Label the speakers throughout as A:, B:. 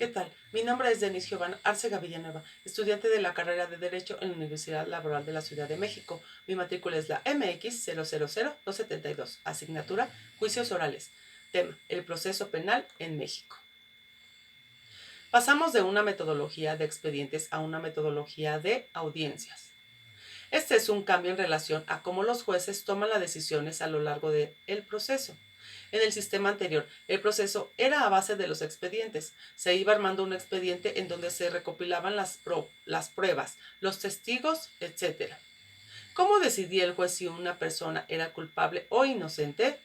A: ¿Qué tal? Mi nombre es Denise Giovanna Arcega Villanueva, estudiante de la carrera de Derecho en la Universidad Laboral de la Ciudad de México. Mi matrícula es la MX000272. Asignatura: Juicios Orales. Tema: el proceso penal en México. Pasamos de una metodología de expedientes a una metodología de audiencias. Este es un cambio en relación a cómo los jueces toman las decisiones a lo largo del proceso. En el sistema anterior, el proceso era a base de los expedientes. Se iba armando un expediente en donde se recopilaban las pruebas, los testigos, etc. ¿Cómo decidía el juez si una persona era culpable o inocente?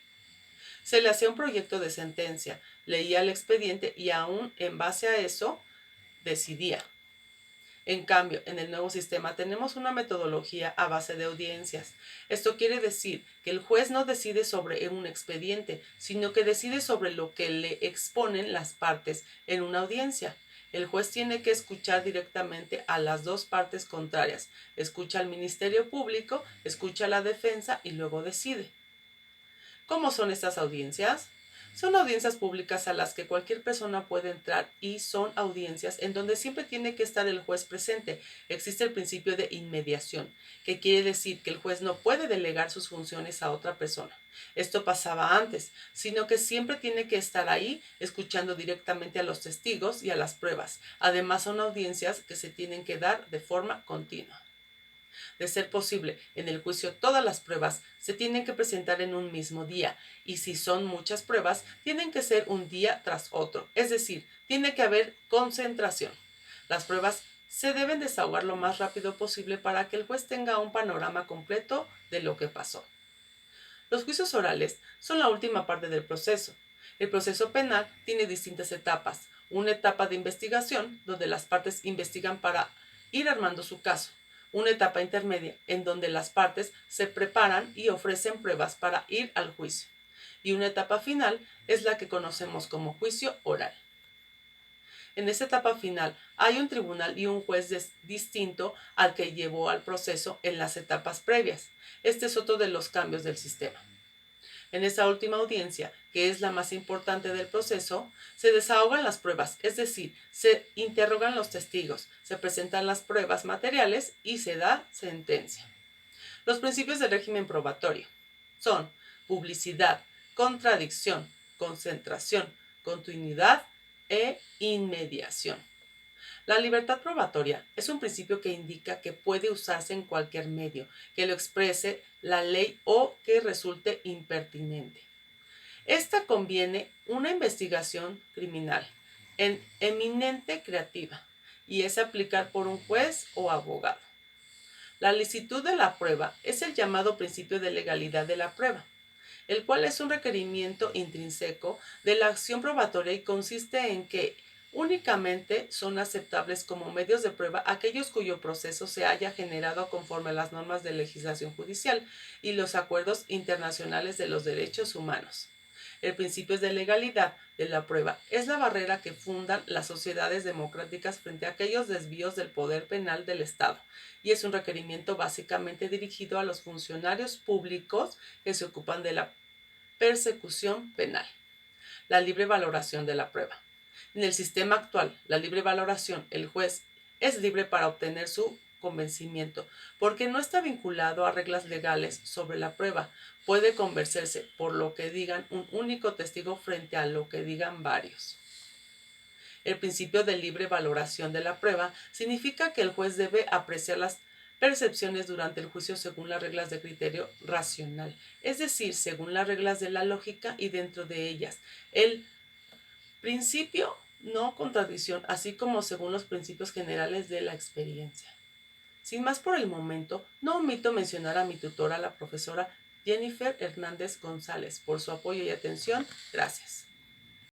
A: Se le hacía un proyecto de sentencia, leía el expediente y aún en base a eso decidía. En cambio, en el nuevo sistema tenemos una metodología a base de audiencias. Esto quiere decir que el juez no decide sobre un expediente, sino que decide sobre lo que le exponen las partes en una audiencia. El juez tiene que escuchar directamente a las dos partes contrarias. Escucha al Ministerio Público, escucha a la defensa y luego decide. ¿Cómo son estas audiencias? Son audiencias públicas a las que cualquier persona puede entrar y son audiencias en donde siempre tiene que estar el juez presente. Existe el principio de inmediación, que quiere decir que el juez no puede delegar sus funciones a otra persona. Esto pasaba antes, sino que siempre tiene que estar ahí escuchando directamente a los testigos y a las pruebas. Además, son audiencias que se tienen que dar de forma continua. De ser posible, en el juicio todas las pruebas se tienen que presentar en un mismo día y si son muchas pruebas, tienen que ser un día tras otro, es decir, tiene que haber concentración. Las pruebas se deben desahogar lo más rápido posible para que el juez tenga un panorama completo de lo que pasó. Los juicios orales son la última parte del proceso. El proceso penal tiene distintas etapas. Una etapa de investigación, donde las partes investigan para ir armando su caso. Una etapa intermedia, en donde las partes se preparan y ofrecen pruebas para ir al juicio. Y una etapa final es la que conocemos como juicio oral. En esta etapa final hay un tribunal y un juez distinto al que llevó al proceso en las etapas previas. Este es otro de los cambios del sistema. En esta última audiencia, que es la más importante del proceso, se desahogan las pruebas, es decir, se interrogan los testigos, se presentan las pruebas materiales y se da sentencia. Los principios del régimen probatorio son publicidad, contradicción, concentración, continuidad e inmediación. La libertad probatoria es un principio que indica que puede usarse en cualquier medio, que lo exprese la ley o que resulte impertinente. Esta conviene una investigación criminal en eminente creativa y es aplicar por un juez o abogado. La licitud de la prueba es el llamado principio de legalidad de la prueba, el cual es un requerimiento intrínseco de la acción probatoria y consiste en que únicamente son aceptables como medios de prueba aquellos cuyo proceso se haya generado conforme a las normas de legislación judicial y los acuerdos internacionales de los derechos humanos. El principio de legalidad de la prueba es la barrera que fundan las sociedades democráticas frente a aquellos desvíos del poder penal del Estado y es un requerimiento básicamente dirigido a los funcionarios públicos que se ocupan de la persecución penal. La libre valoración de la prueba. En el sistema actual, la libre valoración, el juez es libre para obtener su convencimiento, porque no está vinculado a reglas legales sobre la prueba. Puede convencerse por lo que digan un único testigo frente a lo que digan varios. El principio de libre valoración de la prueba significa que el juez debe apreciar las percepciones durante el juicio según las reglas de criterio racional, es decir, según las reglas de la lógica y dentro de ellas. El principio no contradicción, así como según los principios generales de la experiencia. Sin más por el momento, no omito mencionar a mi tutora, la profesora Jennifer Hernández González, por su apoyo y atención. Gracias.